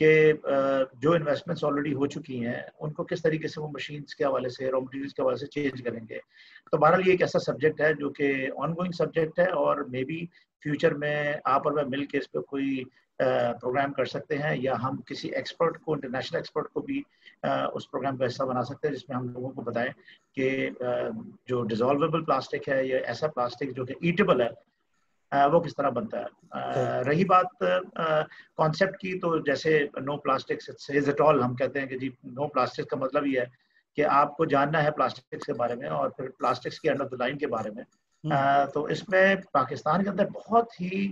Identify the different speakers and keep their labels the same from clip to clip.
Speaker 1: کہ جو investments already ہو چکی ہیں ان کو کس طریقے سے وہ مشینس کے حوالے سے، را مٹیریلس کے حوالے سے چینج کریں گے. تو بہرحال یہ ایک ایسا سبجیکٹ ہے جو کہ آن گوئنگ سبجیکٹ ہے، اور مے بی فیوچر میں آپ اور میں مل کے اس پہ کوئی پروگرام کر سکتے ہیں، یا ہم کسی ایکسپرٹ کو، انٹرنیشنل ایکسپرٹ کو بھی اس پروگرام کا حصہ بنا سکتے ہیں، جس میں ہم لوگوں کو بتائیں کہ جو ڈیزالویبل پلاسٹک ہے، یا ایسا پلاسٹک جو کہ ایٹیبل ہے، وہ کس طرح بنتا ہے. رہی بات کانسیپٹ کی، تو جیسے نو پلاسٹکس ایٹ آل، ہم کہتے ہیں کہ جی نو پلاسٹک کا مطلب یہ ہے کہ آپ کو جاننا ہے پلاسٹکس کے بارے میں، اور پھر پلاسٹکس کی انڈر دا لائن کے بارے میں. تو اس میں پاکستان کے اندر بہت ہی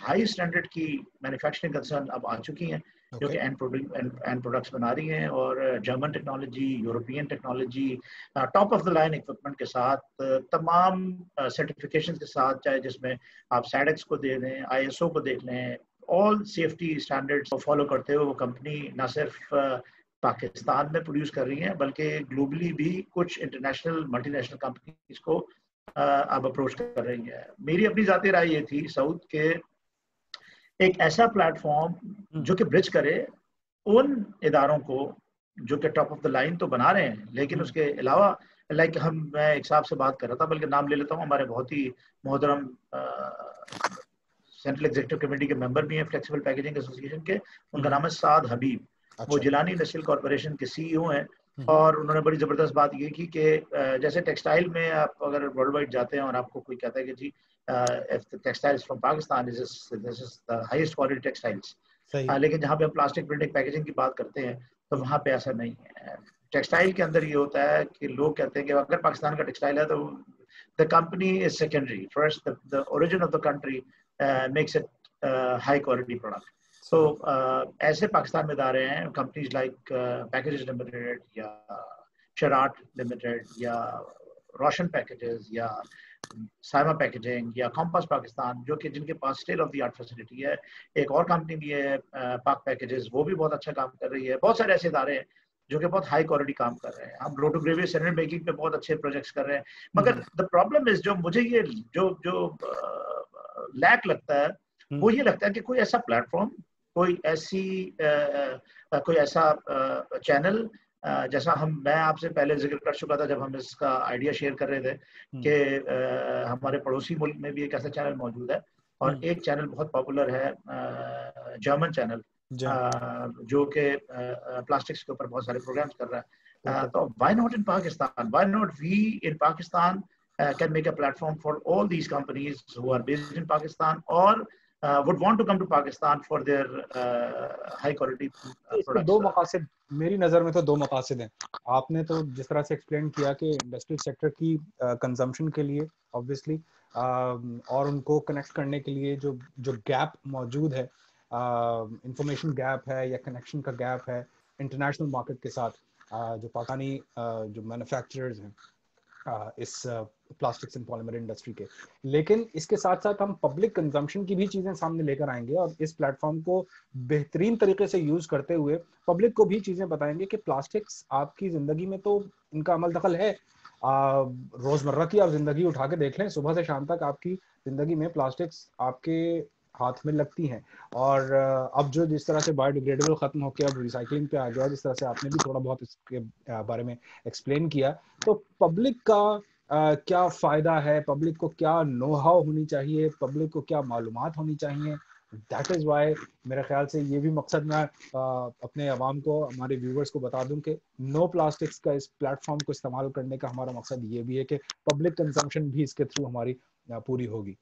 Speaker 1: ہائی اسٹینڈرڈ کی مینوفیکچرنگ کنسرن اب آ چکی ہیں، جو کہ اینڈ پروڈکٹس بنا رہی ہیں، اور German technology, European technology, top of the line equipment کے ساتھ، تمام سرٹیفکیشن کے ساتھ، چاہے جس میں آپ سیڈیکس کو دے دیں، ISO کو دیکھ لیں، آل سیفٹی اسٹینڈرڈس کو فالو کرتے ہوئے وہ کمپنی نہ صرف پاکستان میں پروڈیوس کر رہی ہیں، بلکہ گلوبلی بھی کچھ انٹرنیشنل ملٹی نیشنل کمپنیز کو اب اپروچ کر رہی ہے. میری اپنی ذاتی رائے یہ تھی سعود کے ایک ایسا پلیٹ فارم جو کہ برج کرے ان اداروں کو جو کہ ٹاپ آف دا لائن تو بنا رہے ہیں، لیکن اس کے علاوہ میں ایک صاحب سے بات کر رہا تھا، بلکہ نام لے لیتا ہوں، ہمارے بہت ہی محترم سینٹرل ایگزیکٹو کمیٹی کے ممبر بھی ہیں فلیکسیبل پیکیجنگ ایسوسی ایشن کے، ان کا نام ہے سعد حبیب. وہ جیلانی انڈسٹریل کارپوریشن کے CEO ہیں، اور انہوں نے بڑی زبردست بات یہ کی کہ جیسے ٹیکسٹائل میں آپ اگر ورلڈ وائڈ جاتے ہیں اور آپ کو کوئی کہتا ہے کہ جی textiles from Pakistan this is the highest quality textiles، لیکن جہاں پہ ہم پلاسٹک پرنٹنگ پیکیجنگ کی بات کرتے ہیں تو وہاں پہ ایسا نہیں ہے. ٹیکسٹائل کے اندر یہ ہوتا ہے کہ لوگ کہتے ہیں کہ اگر پاکستان کا ٹیکسٹائل ہے تو the company is secondary, first the origin of the country makes it high quality product. تو ایسے پاکستان میں ادارے ہیں، کمپنیز لائک پیکیجز لمیٹڈ، یا شراٹ لمیٹڈ، یا روشن پیکیجز، یا سائما پیکیجنگ، یا کمپاس پاکستان، جو کہ جن کے پاس state of the art facility ہے. ایک اور کمپنی بھی ہے پاک پیکیجز، وہ بھی بہت اچھا کام کر رہی ہے. بہت سارے ایسے ادارے ہیں جو کہ بہت ہائی کوالٹی کام کر رہے ہیں. ہم روٹوگریوی سیلنٹ میکنگ پہ بہت اچھے پروجیکٹس کر رہے ہیں، مگر دا پرابلم از، جو مجھے یہ جو لیک لگتا ہے وہ یہ لگتا ہے کہ کوئی ایسا پلیٹ فارم، کوئی ایسا چینل، جیسا میں آپ سے پہلے ذکر کر چکا تھا جب ہم اس کا آئیڈیا شیئر کر رہے تھے کہ ہمارے پڑوسی ملک میں بھی ایک ایسا چینل موجود ہے، اور ایک چینل بہت پاپولر ہے، جرمن چینل، جو کہ پلاسٹکس کے اوپر بہت سارے پروگرامز کر رہا ہے. تو why not in Pakistan, why not we in Pakistan can make a platform for all these companies who are based in Pakistan or would want to come to Pakistan for their high quality products.
Speaker 2: دو مقاصد میری نظر میں تو دو مقاصد ہیں. آپ نے تو جس طرح سے ایکسپلین کیا کہ انڈسٹریل سیکٹر کی کنزمپشن کے لیے obviously اور ان کو کنیکٹ کرنے کے لیے جو گیپ موجود ہے، انفارمیشن گیپ ہے یا کنیکشن کا گیپ ہے انٹرنیشنل مارکیٹ کے ساتھ، جو پاکستانی جو مینوفیکچررز ہیں اس پلاسٹکس اینڈ پالیمر انڈسٹری کے، لیکن اس کے ساتھ ساتھ ہم پبلک کنزمپشن کی بھی چیزیں سامنے لے کر آئیں گے، اور اس پلیٹ فارم کو بہترین طریقے سے یوز کرتے ہوئے پبلک کو بھی چیزیں بتائیں گے کہ پلاسٹکس آپ کی زندگی میں تو ان کا عمل دخل ہے. روزمرہ کی آپ زندگی اٹھا کے دیکھ لیں، صبح سے شام تک آپ کی زندگی میں پلاسٹکس آپ کے ہاتھ میں لگتی ہیں. اور اب جو جس طرح سے بایو ڈیگریڈیبل ختم ہو کے اب ریسائکلنگ پہ آ گیا، جس طرح سے آپ نے بھی تھوڑا بہت اس کے بارے میں ایکسپلین کیا، تو پبلک کا کیا فائدہ ہے، پبلک کو کیا نو ہاؤ ہونی چاہیے، پبلک کو کیا معلومات ہونی چاہیے. دیٹ از وائی میرے خیال سے یہ بھی مقصد میں اپنے عوام کو، ہمارے ویورز کو بتا دوں کہ نو پلاسٹکس کا اس پلیٹ فارم کو استعمال کرنے کا ہمارا مقصد یہ بھی ہے کہ پبلک کنزمپشن بھی اس کے تھرو ہماری پوری ہوگی.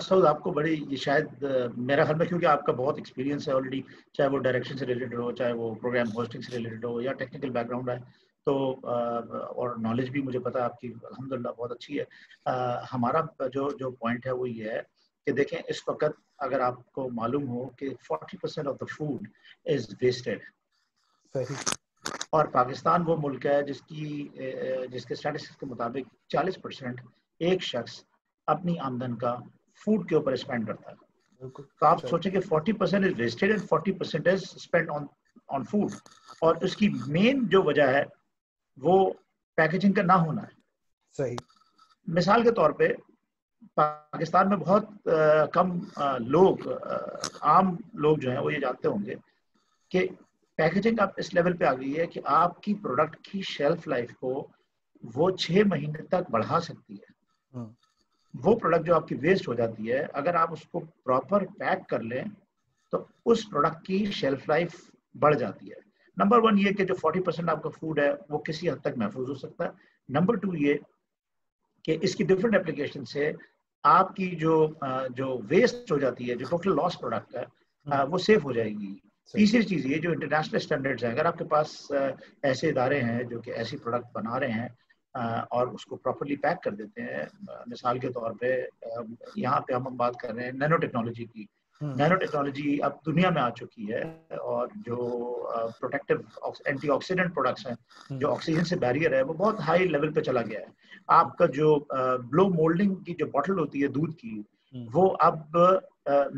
Speaker 1: سعود، آپ کو بڑی یہ شاید میرا خیال میں، کیونکہ آپ کا بہت ایکسپیرینس ہے آلریڈی، چاہے وہ ڈائریکشن سے ریلیٹڈ ہو، چاہے وہ پروگرام ہوسٹنگ سے ریلیٹڈ ہو، یا ٹیکنیکل بیک گراؤنڈ ہے، تو اور نالج بھی مجھے پتا آپ کی الحمدللہ بہت اچھی ہے. ہمارا جو پوائنٹ ہے وہ یہ ہے کہ دیکھیں اس وقت اگر آپ کو معلوم ہو کہ 40% of the food is wasted, اور پاکستان وہ ملک ہے جس کے اسٹیٹسٹکس کے مطابق 40% ایک شخص اپنی آمدن کا فوڈ کے اوپر اسپینڈ کرتا ہے. تو آپ سوچیں کہ 40% is wasted and 40% is spend on food, اور اس کی مین جو وجہ ہے وہ پیکیجنگ کا نہ ہونا ہے.
Speaker 2: صحیح.
Speaker 1: مثال کے طور پہ پاکستان میں بہت کم لوگ عام لوگ جو ہیں وہ یہ جانتے ہوں گے کہ پیکیجنگ اب اس لیول پہ آ گئی ہے کہ آپ کی پروڈکٹ کی شیلف لائف کو وہ 6 مہینے تک بڑھا سکتی ہے. وہ پروڈکٹ جو آپ کی ویسٹ ہو جاتی ہے اگر آپ اس کو پراپر پیک کر لیں تو اس پروڈکٹ کی شیلف لائف بڑھ جاتی ہے. نمبر 1 یہ کہ جو 40% آپ کا فوڈ ہے وہ کسی حد تک محفوظ ہو سکتا ہے. نمبر 2 یہ کہ اس کی ڈفرینٹ اپلیکیشن سے آپ کی جو ویسٹ ہو جاتی ہے, جو ٹوٹل لاس پروڈکٹ ہے, وہ سیف ہو جائے گی. تیسری چیز یہ جو انٹرنیشنل اسٹینڈرڈز ہیں, اگر آپ کے پاس ایسے ادارے ہیں جو کہ ایسی پروڈکٹ بنا رہے ہیں اور اس کو پراپرلی پیک کر دیتے ہیں, مثال کے طور پہ یہاں پہ ہم بات کر رہے ہیں نینو ٹیکنالوجی کی. نینو ٹیکنالوجی اب دنیا میں آ چکی ہے اور جو پروٹیکٹیو اینٹی آکسیڈنٹ پروڈکٹس ہیں, جو آکسیجن سے بیریئر ہے, وہ بہت ہائی لیول پہ چلا گیا ہے. آپ کا جو بلو مولڈنگ کی جو بوٹل ہوتی ہے دودھ کی, وہ اب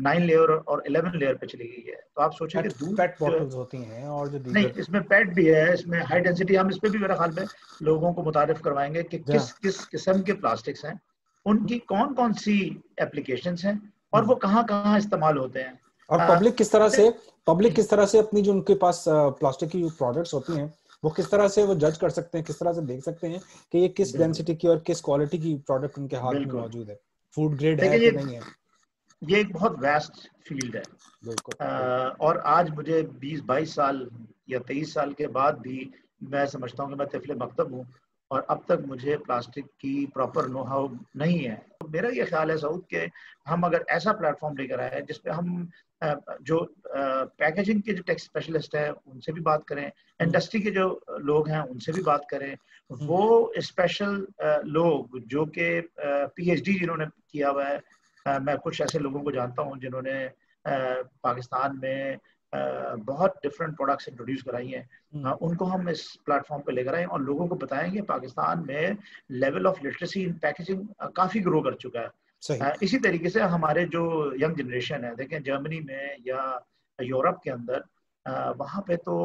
Speaker 1: 9 لیئر اور 11 لیئر پہ چلی گئی ہے. تو آپ سوچیں کہ دودھ
Speaker 2: پیٹ بوٹلز ہوتی ہیں اور جو
Speaker 1: نہیں,
Speaker 2: دیگر
Speaker 1: اس میں پیٹ بھی ہے, اس میں ہائی ڈینسٹی. ہم اس پہ بھی میرے خیال میں لوگوں کو متعارف کروائیں گے کہ کس کس قسم کے پلاسٹکس ہیں, ان کی کون کون سی اپلیکیشنز ہیں اور وہ کہاں کہاں استعمال ہوتے ہیں.
Speaker 2: اور پبلک کس طرح سے اپنی جو ان کے پاس پلاسٹک کی پروڈکٹس ہوتی ہیں وہ کس طرح سے وہ جج کر سکتے ہیں, کس طرح سے دیکھ سکتے ہیں کہ یہ کس ڈینسٹی کی اور کس کوالٹی کی پروڈکٹ ان کے ہاتھ میں موجود ہے, فوڈ گریڈ ہے کہ نہیں ہے.
Speaker 1: یہ ایک بہت ویسٹ فیلڈ ہے. اور آج مجھے 20-22 سال یا 23 سال کے بعد بھی میں سمجھتا ہوں کہ میں طفل مکتب ہوں اور اب تک مجھے پلاسٹک کی پراپر نو ہاؤ نہیں ہے. میرا یہ خیال ہے سعود کہ ہم اگر ایسا پلیٹ فارم لے کر آئے جس پہ ہم جو پیکیجنگ کے جو ٹیک اسپیشلسٹ ہیں ان سے بھی بات کریں, انڈسٹری کے جو لوگ ہیں ان سے بھی بات کریں, وہ اسپیشل لوگ جو کہ پی ایچ ڈی جنہوں نے کیا ہوا ہے. میں کچھ ایسے لوگوں کو جانتا ہوں جنہوں نے پاکستان میں بہت ڈفرینٹ پروڈکٹس انٹروڈیوس کرائی ہیں. ان کو ہم اس پلیٹ فارم پہ لے کر آئیں اور لوگوں کو بتائیں گے پاکستان میں level of literacy in packaging کافی گرو کر چکا ہے. اسی طریقے سے ہمارے جو ینگ جنریشن ہے, دیکھیں جرمنی میں یا یورپ کے اندر, وہاں پہ تو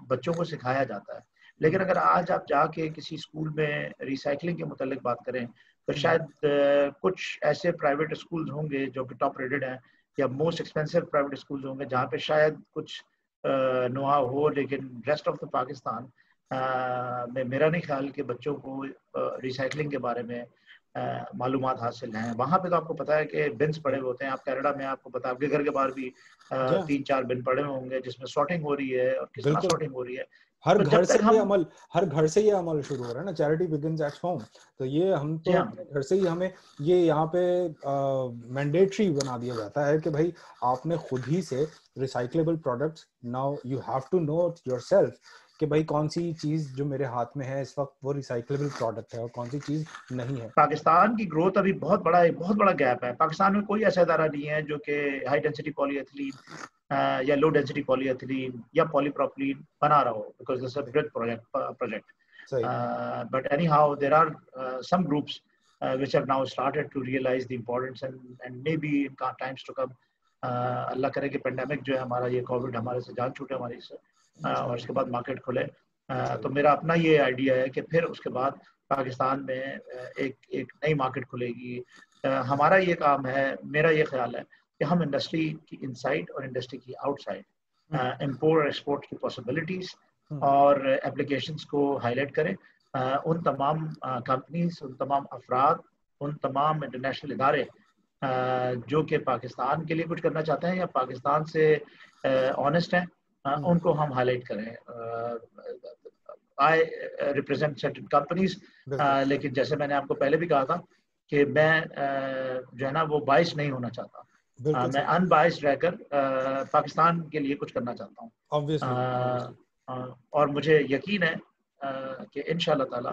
Speaker 1: بچوں کو سکھایا جاتا ہے. لیکن اگر آج آپ جا کے کسی اسکول میں ریسائکلنگ کے متعلق بات کریں تو شاید کچھ ایسے پرائیویٹ اسکولز ہوں گے جو کہ ٹاپ ریٹڈ ہیں, یا موسٹ ایکسپینسو پرائیویٹ اسکولز ہوں گے جہاں پہ شاید کچھ نو ہاؤ ہو, لیکن ریسٹ آف دا پاکستان میں میرا نہیں خیال کہ بچوں کو ریسائکلنگ کے بارے میں معلومات حاصل ہیں. وہاں پہ تو آپ کو پتا ہے کہ بنس پڑے ہوتے ہیں. آپ کینیڈا میں آپ کو پتا ہے آپ کے گھر کے باہر بھی 3-4 بن پڑے ہوں گے جس میں سارٹنگ ہو رہی ہے, اور کس طرح سارٹنگ ہو رہی ہے.
Speaker 2: ہر گھر سے یہ عمل شروع ہو رہا ہے نا, چیریٹی بگنز ایٹ ہوم. تو یہ ہم تو گھر سے ہی ہمیں یہ یہاں پہ مینڈیٹری بنا دیا جاتا ہے کہ بھائی آپ نے خود ہی سے recyclable products, now you have to know yourself کہ بھائی کون سی چیز جو میرے ہاتھ میں ہے اس وقت وہ ریسائکلیبل پروڈکٹ ہے اور کون سی چیز نہیں ہے.
Speaker 1: پاکستان کی گروتھ ابھی بہت بڑا گیپ ہے. پاکستان میں کوئی ایسا ادارہ نہیں ہے جو کہ ہائی ڈینسٹی پولی ایتھلین یا لو ڈینسٹی پولی ایتھلین یا پولی پروپلین بنا رہا ہو, because this is a big project. But anyhow there are some groups which have now started to realize the importance and maybe in times to come اللہ کرے کہ پینڈیمک جو ہے ہمارا یہ کووڈ ہمارے سے جان چھوٹے ہماری سے, اور اس کے بعد مارکیٹ کھلے. تو میرا اپنا یہ آئیڈیا ہے کہ پھر اس کے بعد پاکستان میں ایک نئی مارکیٹ کھلے گی. ہمارا یہ کام ہے, میرا یہ خیال ہے کہ ہم انڈسٹری کی انسائڈ اور انڈسٹری کی آؤٹ سائڈ امپورٹ ایکسپورٹ کی پاسبلٹیز اور اپلیکیشنز کو ہائی لائٹ کریں. ان تمام کمپنیز, ان تمام افراد, ان تمام انٹرنیشنل ادارے جو کہ پاکستان کے لیے کچھ کرنا چاہتے ہیں یا پاکستان سے آنیسٹ ہیں, ان کو ہم ہائی لائٹ کریں. I represent certain companies, لیکن جیسے میں نے آپ کو پہلے بھی کہا تھا کہ میں جو ہے نا وہ باعث نہیں ہونا چاہتا, میں ان بائسڈ رہ کر پاکستان کے لیے کچھ کرنا چاہتا ہوں. اور مجھے یقین ہے کہ انشاءاللہ تعالی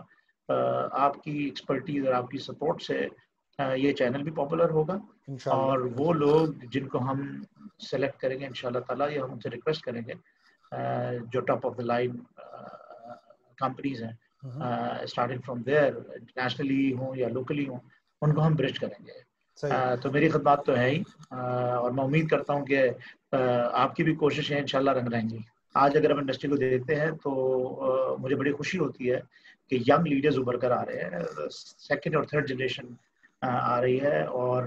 Speaker 1: آپ کی ایکسپرٹیز اور آپ کی سپورٹ سے یہ چینل بھی پاپولر ہوگا, اور وہ لوگ جن کو ہم سلیکٹ کریں گے انشاءاللہ تعالی, یا ہم ان سے ریکویسٹ کریں گے جو top of the line companies ہیں, اسٹارٹنگ فرام دیئر, انٹرنیشنلی ہوں یا لوکلی ہوں, ان کو ہم برج کریں گے. تو میری خدمات تو ہے ہی, اور میں امید کرتا ہوں کہ آپ کی بھی کوششیں انشاءاللہ رنگ لائیں گی. آج اگر ہم انڈسٹری کو دیکھتے ہیں تو مجھے بڑی خوشی ہوتی ہے کہ ینگ لیڈرز ابھر کر آ رہے ہیں. سیکنڈ اور تھرڈ جنریشن آ رہی ہے. اور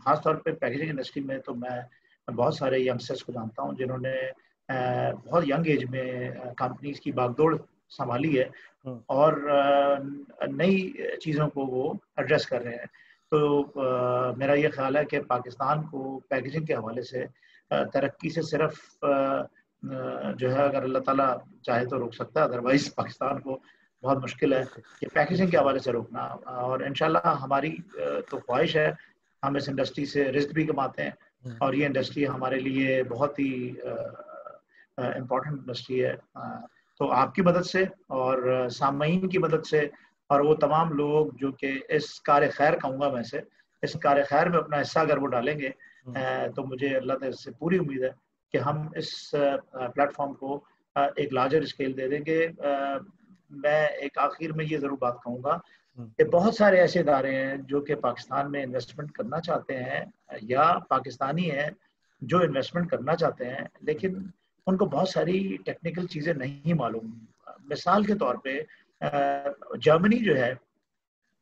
Speaker 1: خاص طور پہ پیکیجنگ انڈسٹری میں تو میں بہت سارے ینگسٹرس کو جانتا ہوں جنہوں نے بہت ینگ ایج میں کمپنیز کی باغ دوڑ سنبھالی ہے اور نئی چیزوں کو وہ ایڈریس کر رہے ہیں. تو میرا یہ خیال ہے کہ پاکستان کو پیکیجنگ کے حوالے سے ترقی سے صرف جو ہے اگر اللہ تعالیٰ چاہے تو روک سکتا ہے, ادروائز پاکستان کو بہت مشکل ہے کہ پیکیجنگ کے حوالے سے روکنا. اور انشاءاللہ ہماری تو خواہش ہے, ہم اس انڈسٹری سے رزق بھی کماتے ہیں اور یہ انڈسٹری ہمارے لیے بہت ہی امپورٹنٹ انڈسٹری ہے. تو آپ کی مدد سے اور سامعین کی مدد سے اور وہ تمام لوگ جو کہ اس کار خیر کہوں گا میں سے, اس کار خیر میں اپنا حصہ اگر وہ ڈالیں گے تو مجھے اللہ تعالی سے پوری امید ہے کہ ہم اس پلیٹ فارم کو ایک لارجر اسکیل دے دیں گے. میں ایک آخر میں یہ ضرور بات کہوں گا کہ بہت سارے ایسے ادارے ہیں جو کہ پاکستان میں انویسٹمنٹ کرنا چاہتے ہیں یا پاکستانی ہیں جو انویسٹمنٹ کرنا چاہتے ہیں, لیکن ان کو بہت ساری ٹیکنیکل چیزیں نہیں معلوم. مثال کے طور پہ جرمنی جو ہے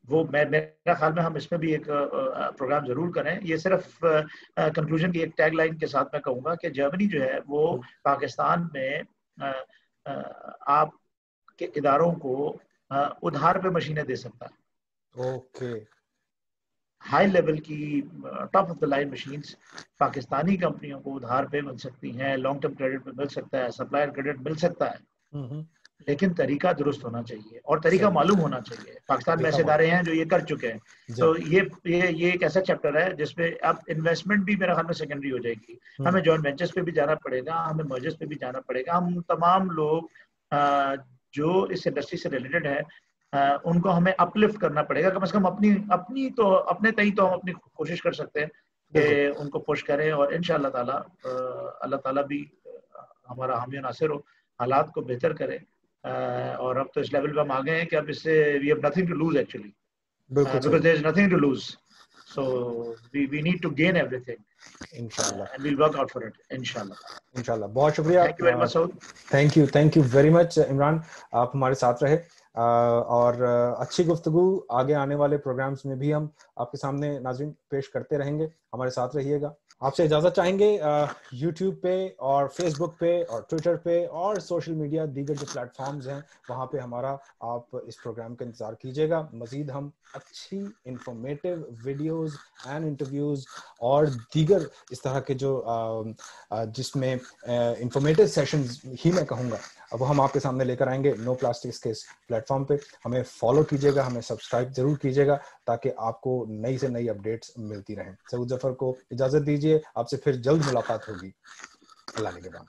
Speaker 1: وہ میرا خیال میں ہم اس میں بھی ایک پروگرام ضرور کریں. یہ صرف کنکلوژن کی ایک ٹیگ لائن کے ساتھ میں کہوں گا کہ جرمنی جو ہے وہ پاکستان میں آپ کے اداروں کو ادھار پہ مشینیں دے سکتا ہے.
Speaker 2: اوکے,
Speaker 1: ہائی لیول کی top of the line machines Pakistani کمپنیوں کو ادھار پہ مل سکتی ہیں, لانگ ٹرم کریڈٹ پہ مل سکتا ہے, سپلائر کریڈٹ مل سکتا ہے, لیکن طریقہ درست ہونا چاہیے اور طریقہ معلوم ہونا چاہیے. پاکستان میں ایسے ادارے ہیں جو یہ کر چکے ہیں. تو یہ ایک ایسا چیپٹر ہے جس پہ اب انویسٹمنٹ بھی میرا خیال میں سیکنڈری ہو جائے گی. ہمیں جوائنٹ وینچرز پہ بھی جانا پڑے گا, ہمیں مرجرز پہ بھی جانا پڑے گا. ہم تمام لوگ جو اس انڈسٹری سے ریلیٹڈ ہے ان کو ہمیں اپلفٹ کرنا پڑے گا. کم از کم اپنے تئیں تو ہم اپنی کوشش کر سکتے ہیں کہ ان کو پش کریں اور انشاءاللہ تعالی اللہ تعالیٰ بھی ہمارا حامی و ناصر ہو, حالات کو بہتر کرے. اور اب تو اس لیول پہ ہم آگئے ہیں کہ اب اس سے we have nothing to lose actually because there is nothing to lose, so we need to gain everything
Speaker 2: انشاءاللہ
Speaker 1: and we'll work out for it انشاءاللہ.
Speaker 2: بہت شکریہ.
Speaker 1: Thank you very much Saud.
Speaker 2: Thank you very much Imran, آپ ہمارے ساتھ رہے اور اچھی گفتگو آگے آنے والے پروگرامز میں بھی ہم آپ کے سامنے ناظرین پیش کرتے رہیں گے. ہمارے ساتھ رہیے گا. آپ سے اجازت چاہیں گے یوٹیوب پہ اور فیس بک پہ اور ٹویٹر پہ اور سوشل میڈیا دیگر جو پلیٹ فارمز ہیں وہاں پہ ہمارا آپ اس پروگرام کا انتظار کیجیے گا. مزید ہم اچھی انفارمیٹیو ویڈیوز اینڈ انٹرویوز اور دیگر اس طرح کے جو جس میں انفارمیٹیو سیشنز ہی میں کہوں گا وہ ہم آپ کے سامنے لے کر آئیں گے نو پلاسٹکس کے اس پلیٹ فارم پہ. ہمیں فالو کیجیے گا, ہمیں سبسکرائب ضرور کیجیے گا تاکہ آپ کو نئی سے نئی اپڈیٹس ملتی رہیں. سعود ظفر کو اجازت دیجیے, آپ سے پھر جلد ملاقات ہوگی. اللہ نگہبان.